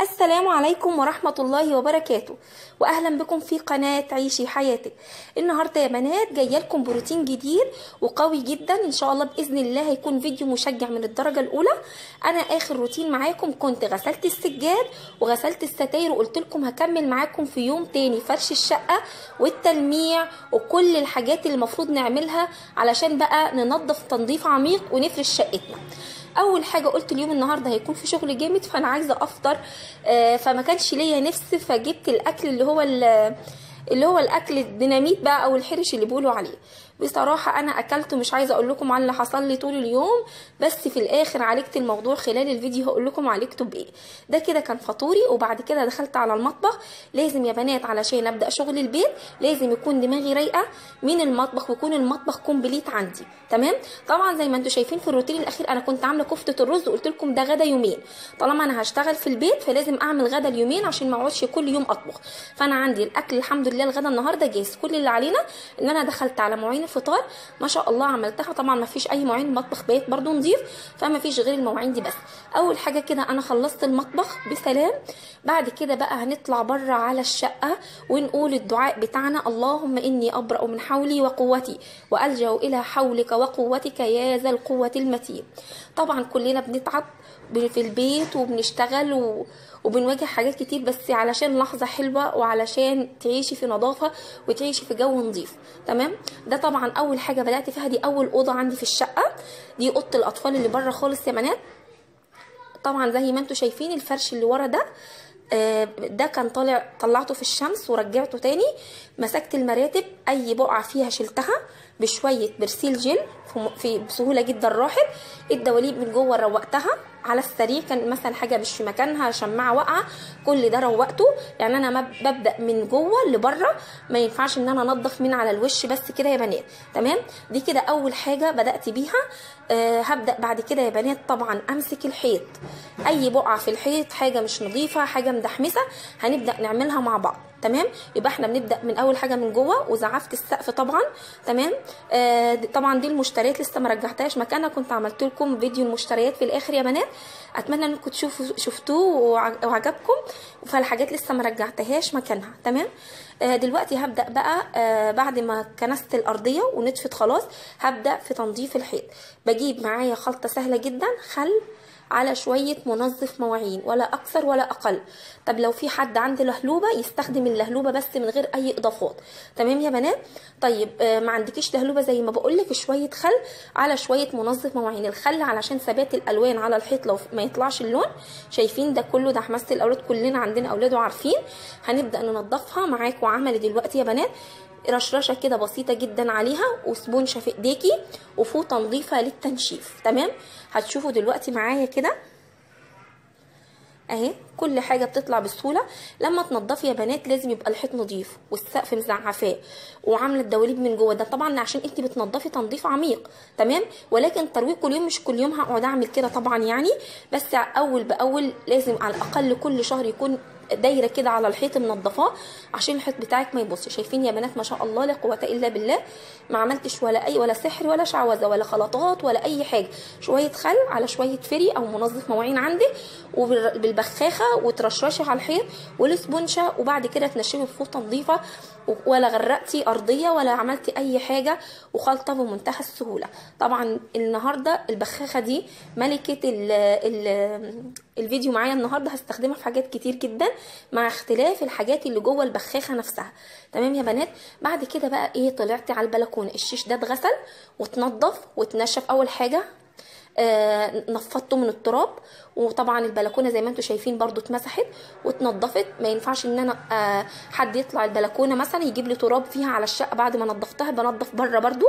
السلام عليكم ورحمة الله وبركاته، واهلا بكم في قناة عيشي حياتك. النهاردة يا بنات جاية لكم بروتين جديد وقوي جدا ان شاء الله باذن الله. هيكون فيديو مشجع من الدرجة الاولى. انا اخر روتين معاكم كنت غسلت السجاد وغسلت الستاير، وقلت لكم هكمل معاكم في يوم تاني فرش الشقة والتلميع وكل الحاجات اللي المفروض نعملها علشان بقى ننظف تنظيف عميق ونفرش شقتنا. اول حاجه قلت اليوم النهارده هيكون في شغل جامد، فانا عايزه افطر، فما كانش ليا نفس، فجبت الاكل اللي هو الاكل الديناميت بقى او الحرش اللي بيقولوا عليه. بصراحه انا اكلته، مش عايزه اقول لكم على اللي حصل لي طول اليوم، بس في الاخر عالجت الموضوع خلال الفيديو، هقول لكم عالجته بايه. ده كده كان فطوري، وبعد كده دخلت على المطبخ. لازم يا بنات علشان ابدا شغل البيت لازم يكون دماغي رايقه من المطبخ، ويكون المطبخ كومبليت عندي تمام. طبعا زي ما انتم شايفين في الروتين الاخير انا كنت عامله كفته الرز، وقلت لكم ده غدا يومين. طالما انا هشتغل في البيت فلازم اعمل غدا اليومين عشان ما اقعدش كل يوم اطبخ. فانا عندي الاكل الحمد لله الغدا النهارده جاهز. كل اللي علينا ان انا دخلت على مواعين الفطار، ما شاء الله عملتها. طبعا ما فيش اي مواعين، المطبخ بيت برده نظيف، فما فيش غير المواعين دي بس. اول حاجه كده انا خلصت المطبخ بسلام. بعد كده بقى هنطلع بره على الشقه ونقول الدعاء بتاعنا: اللهم اني ابرأ من حولي وقوتي والجأ الى حولك وقوتك يا ذا القوه المتين. طبعا كلنا بنتعب في البيت وبنشتغل وبنواجه حاجات كتير، بس علشان لحظة حلوة وعلشان تعيشي في نظافة وتعيشي في جو نظيف تمام. ده طبعا اول حاجة بدأت فيها، دي اول اوضة عندي في الشقة، دي اوضة الاطفال اللي بره خالص يا بنات. طبعا زي ما انتم شايفين الفرش اللي ورا ده كان طلعته في الشمس ورجعته تاني. مسكت المراتب، اي بقعة فيها شلتها بشوية برسيل جل بسهولة جدا راحت. الدواليب من جوه روقتها على السريع، كان مثلا حاجة مش في مكانها، شماعة واقعة، كل ده روقته. يعني انا ببدأ من جوه لبره، ما ينفعش ان انا انضف من على الوش بس كده يا بنات تمام. دي كده اول حاجة بدأت بيها. هبدأ بعد كده يا بنات طبعا امسك الحيط، اي بقعة في الحيط حاجة مش نظيفة حاجة مدحمسة هنبدأ نعملها مع بعض تمام. يبقى احنا بنبدا من اول حاجه من جوه، وزعفت السقف طبعا تمام. طبعا دي المشتريات لسه ما رجعتهاش مكانها، كنت عملت لكم فيديو المشتريات في الاخر يا بنات، اتمنى انكم شفتوه وعجبكم. فالحاجات لسه ما رجعتهاش مكانها تمام. دلوقتي هبدا بقى بعد ما كنست الارضيه ونطفت خلاص، هبدا في تنظيف الحيط. بجيب معايا خلطه سهله جدا، خل على شوية منظف مواعين، ولا أكثر ولا أقل. طب لو في حد عنده لهلوبة يستخدم اللهلوبة بس من غير أي إضافات تمام يا بنات. طيب ما عندكيش لهلوبة زي ما بقولك، شوية خل على شوية منظف مواعين. الخل علشان ثبات الألوان على الحيط لو ما يطلعش اللون. شايفين ده كله، ده حماسة الأولاد، كلنا عندنا أولاد وعارفين. هنبدأ ننظفها معاك وعملي دلوقتي يا بنات. رشرشه كده بسيطه جدا عليها، وسبونشه في ايديكي، وفوطه نظيفه للتنشيف تمام. هتشوفوا دلوقتي معايا كده اهي كل حاجه بتطلع بسهوله. لما تنضفي يا بنات لازم يبقى الحيط نظيف والسقف مزعفاه وعامله الدواليب من جوه، ده طبعا عشان انت بتنضفي تنظيف عميق تمام. ولكن ترويق كل يوم، مش كل يوم هقعد اعمل كده طبعا يعني، بس اول باول لازم على الاقل كل شهر يكون دايره كده على الحيط منضفاه عشان الحيط بتاعك ما يبصش. شايفين يا بنات ما شاء الله لا قوه الا بالله، ما عملتش ولا سحر ولا شعوذه ولا خلطات ولا اي حاجه. شويه خل على شويه فري او منظف مواعين عندك، وبالبخاخه وترشرشي على الحيط والسبونشه، وبعد كده تنشفي بفوطه نظيفه، ولا غرقتي ارضيه ولا عملتي اي حاجه، وخلطه بمنتهى السهوله. طبعا النهارده البخاخه دي ملكه الفيديو معايا النهارده، هستخدمها في حاجات كتير جدا مع اختلاف الحاجات اللي جوه البخاخه نفسها تمام يا بنات. بعد كده بقى ايه، طلعتي على البلكونه، الشيش ده اتغسل واتنضف واتنشف. اول حاجه نفضته من التراب، وطبعا البلكونه زي ما انتم شايفين برضو اتمسحت واتنضفت. ما ينفعش ان انا حد يطلع البلكونه مثلا يجيب لي تراب فيها على الشقه بعد ما نضفتها، بنضف بره برضو.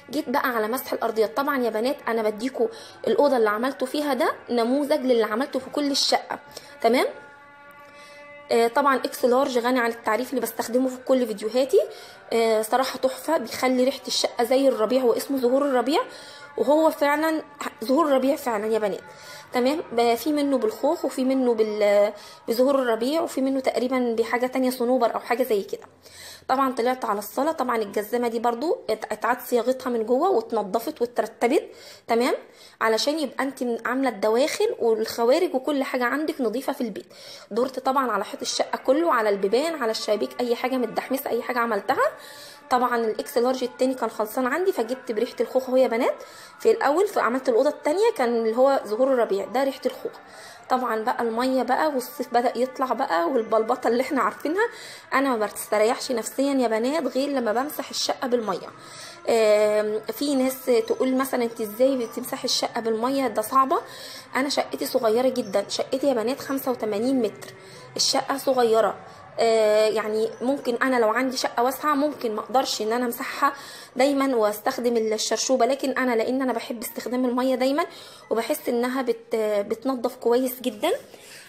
جيت بقى على مسح الارضيات. طبعا يا بنات انا بديكوا الاوضه اللي عملته فيها ده نموذج للي عملته في كل الشقه تمام. طبعا اكس لارج غني عن التعريف، اللي بستخدمه في كل فيديوهاتي. صراحه تحفه، بيخلي ريحه الشقه زي الربيع، واسمه زهور الربيع، وهو فعلا زهور الربيع فعلا يا بنات تمام. في منه بالخوخ وفي منه بزهور الربيع وفي منه تقريبا بحاجه تانية صنوبر او حاجه زي كده. طبعا طلعت على الصاله. طبعا الجزمه دي برضو اتعاد صياغتها من جوه واتنضفت واترتبت، تمام، علشان يبقى انت عامله الدواخل والخوارج وكل حاجه عندك نظيفه في البيت. دورت طبعا على حيط الشقه كله، على البيبان، على الشبابيك، اي حاجه متدحمسه، اي حاجه عملتها. طبعا الاكس لارج التاني كان خلصان عندي، فجبت بريحه الخوخ اهو يا بنات. في الاول فعملت الاوضه التانيه كان اللي هو زهور الربيع، ده ريحه الخوخ. طبعا بقى الميه بقى والصيف بدا يطلع بقى والبلبطه اللي احنا عارفينها. انا ما بستريحش نفسيا يا بنات غير لما بمسح الشقه بالميه. في ناس تقول مثلا انت ازاي بتمسحي الشقه بالميه، ده صعبه. انا شقتي صغيره جدا، شقتي يا بنات 85 متر، الشقه صغيره. يعني ممكن انا لو عندي شقه واسعه ممكن ما اقدرش ان انا امسحها دايما واستخدم الشرشوبه، لكن انا لان انا بحب استخدام الميه دايما وبحس انها بتنظف كويس جدا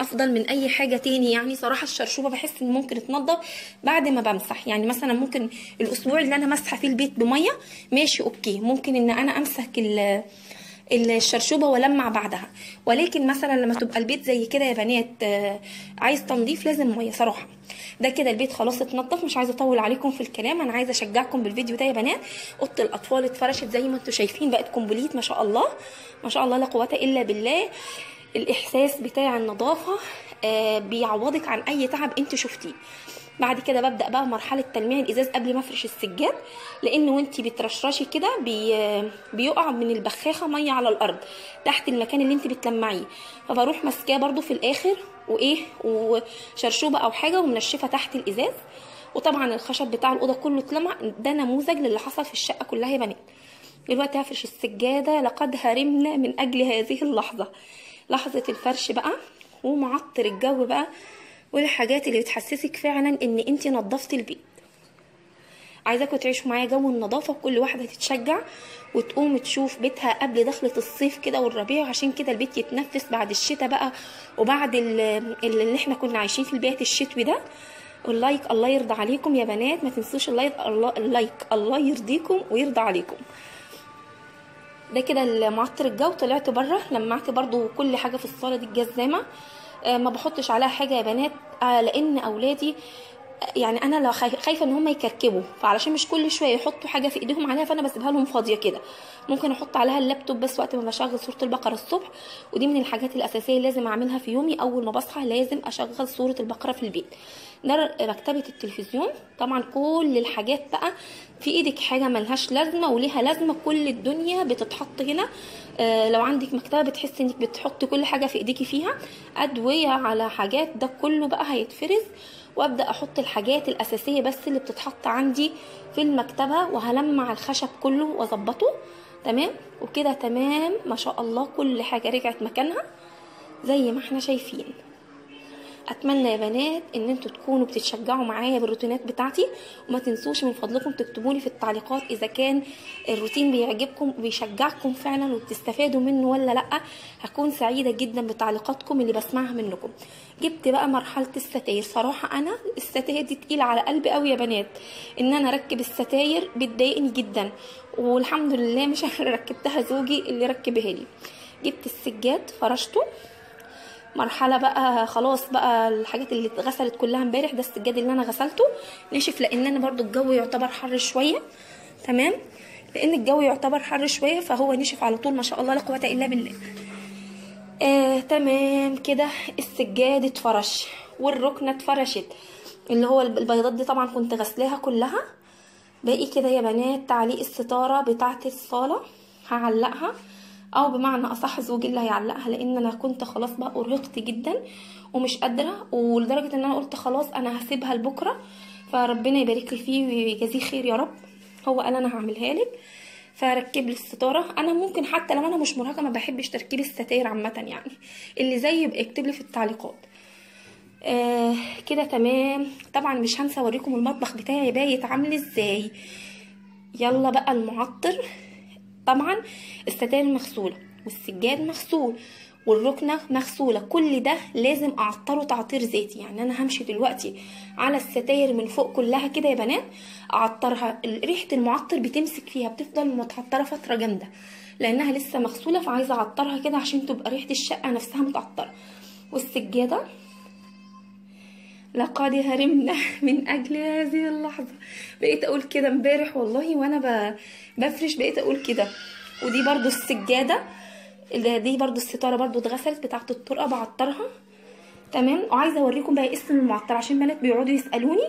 افضل من اي حاجه تاني. يعني صراحه الشرشوبه بحس ان ممكن تنظف بعد ما بمسح، يعني مثلا ممكن الاسبوع اللي انا مسحه فيه البيت بميه ماشي اوكي، ممكن ان انا امسك الشرشوبه ولمع بعدها. ولكن مثلا لما تبقى البيت زي كده يا بنات عايز تنظيف لازم ميه صراحه. ده كده البيت خلاص اتنضف، مش عايزه اطول عليكم في الكلام، انا عايزه اشجعكم بالفيديو ده يا بنات. اوضه الاطفال اتفرشت زي ما انتم شايفين، بقت كومبليت ما شاء الله ما شاء الله لا قوه الا بالله. الاحساس بتاع النظافه بيعوضك عن اي تعب انت شفتيه. بعد كده ببدا بقى مرحله تلميع الازاز قبل ما افرش السجاد، لان وانتي بترشرشي كده بيقع من البخاخه ميه على الارض تحت المكان اللي انت بتلمعيه، فبروح ماسكاه برده في الاخر وشرشوبه او حاجه ومنشفه تحت الازاز. وطبعا الخشب بتاع الاوضه كله اتلمع، ده نموذج للي حصل في الشقه كلها يا بنات. دلوقتي هفرش السجاده، لقد هرمنا من اجل هذه اللحظه، لحظه الفرش بقى ومعطر الجو بقى والحاجات اللي بتحسسك فعلا ان انت نظفتي البيت. عايزاكم تعيشوا معايا جو النظافه، وكل واحده تتشجع وتقوم تشوف بيتها قبل دخله الصيف كده والربيع، عشان كده البيت يتنفس بعد الشتاء بقى وبعد اللي احنا كنا عايشين في البيت الشتوي ده. واللايك الله يرضى عليكم يا بنات، ما تنسوش اللايك الله يرضيكم ويرضى عليكم. ده كده المعطر الجو. طلعت بره لمعت برضو كل حاجه في الصاله دي الجزامه، ما بحطش عليها حاجه يا بنات لان اولادي يعني انا لو خايفه ان هم يكركبوا، فعلشان مش كل شويه يحطوا حاجه في ايديهم عليها فانا بسيبها لهم فاضيه كده. ممكن احط عليها اللابتوب بس وقت ما بشغل سوره البقره الصبح، ودي من الحاجات الاساسيه اللي لازم اعملها في يومي. اول ما بصحى لازم اشغل سوره البقره في البيت. ده مكتبه التلفزيون. طبعا كل الحاجات بقى في ايدك حاجه ملهاش لازمه وليها لازمه، كل الدنيا بتتحط هنا. لو عندك مكتبه بتحسي انك بتحطي كل حاجه في ايديكي فيها، ادويه على حاجات، ده كله بقى هيتفرز. وابدا احط الحاجات الاساسيه بس اللي بتتحط عندي في المكتبه، وهلمع الخشب كله واظبطه تمام. وكده تمام ما شاء الله، كل حاجه رجعت مكانها زي ما احنا شايفين. اتمنى يا بنات ان انتوا تكونوا بتتشجعوا معايا بالروتينات بتاعتي، وما تنسوش من فضلكم تكتبوا لي في التعليقات اذا كان الروتين بيعجبكم وبيشجعكم فعلا وبتستفادوا منه ولا لا. هكون سعيده جدا بتعليقاتكم اللي بسمعها منكم. جبت بقى مرحله الستاير. صراحه انا الستاير دي تقيله على قلبي قوي يا بنات، ان انا اركب الستاير بتضايقني جدا، والحمد لله مش انا اللي ركبتها، زوجي اللي ركبها لي. جبت السجاد فرشته. مرحله بقى خلاص بقى الحاجات اللي اتغسلت كلها امبارح، ده السجاد اللي انا غسلته نشف، لان انا برضو الجو يعتبر حر شويه تمام، لان الجو يعتبر حر شويه فهو نشف على طول ما شاء الله لا قوه الا بالله. تمام كده السجاد اتفرش والركنه اتفرشت، اللي هو البيضات دي طبعا كنت غسلاها كلها. باقي كده يا بنات تعليق الستاره بتاعه الصاله، هعلقها او بمعنى اصح زوجي اللي هيعلقها، لان انا كنت خلاص بقى ارهقت جدا ومش قادره، ولدرجه ان انا قلت خلاص انا هسيبها لبكره، فربنا يبارك لي فيه ويجازيه خير يا رب. هو قال انا هعملها لك، فركب لي الستاره. انا ممكن حتى لو انا مش مرهقه ما بحبش تركيب الستاير عامه، يعني اللي زي يبقى يكتب لي في التعليقات. كده تمام. طبعا مش هنسى اوريكم المطبخ بتاعي بايت عامل ازاي. يلا بقى المعطر. طبعا الستاير مغسوله والسجاد مغسول والركنه مغسوله، كل ده لازم اعطره تعطير ذاتي. يعني انا همشي دلوقتي على الستاير من فوق كلها كده يا بنات اعطرها، ريحه المعطر بتمسك فيها بتفضل متعطره فتره جامده. لانها لسه مغسوله، فعايزه اعطرها كده عشان تبقى ريحه الشقه نفسها متعطره. والسجاده لقد هرمنا من اجل هذه اللحظه، بقيت اقول كده امبارح والله وانا بفرش، بقيت اقول كده. ودي برضو السجاده، دي برضو الستاره برضو اتغسلت بتاعه الطرقه، بعطرها تمام. وعايزه اوريكم بقى اسم المعطر عشان بنات بيقعدوا يسالوني.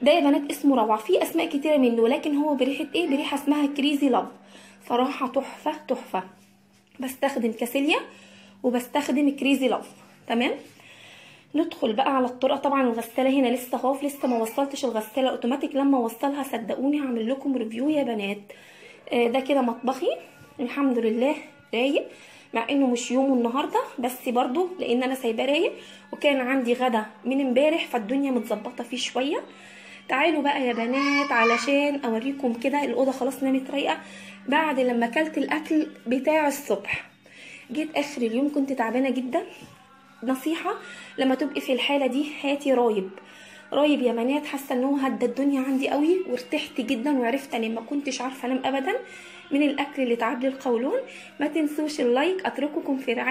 ده يا بنات اسمه روعه، في اسماء كتيره منه، ولكن هو بريحه ايه؟ بريحه اسمها كريزي لاف. صراحه تحفه تحفه. بستخدم كاسيليا وبستخدم كريزي لاف تمام. ندخل بقى على الطرقه. طبعا الغساله هنا لسه خاف، لسه ما وصلتش الغساله اوتوماتيك، لما اوصلها صدقوني هعمل لكم ريفيو يا بنات. ده كده مطبخي الحمد لله رايق، مع انه مش يومه النهارده، بس برضو لان انا سايباه رايق، وكان عندي غدا من امبارح فالدنيا متظبطه فيه شويه. تعالوا بقى يا بنات علشان اوريكم كده. الاوضه خلاص نامت رايقه بعد لما اكلت الاكل بتاع الصبح. جيت اخر اليوم كنت تعبانه جدا. نصيحه لما تبقي في الحاله دي هاتي رايب. رايب يا بنات، حاسه ان هو هدى الدنيا عندي قوي، وارتحت جدا وعرفت انام. ما كنتش عارفه انام ابدا من الاكل اللي تعب لي القولون. ما تنسوش اللايك. اترككم في رعاية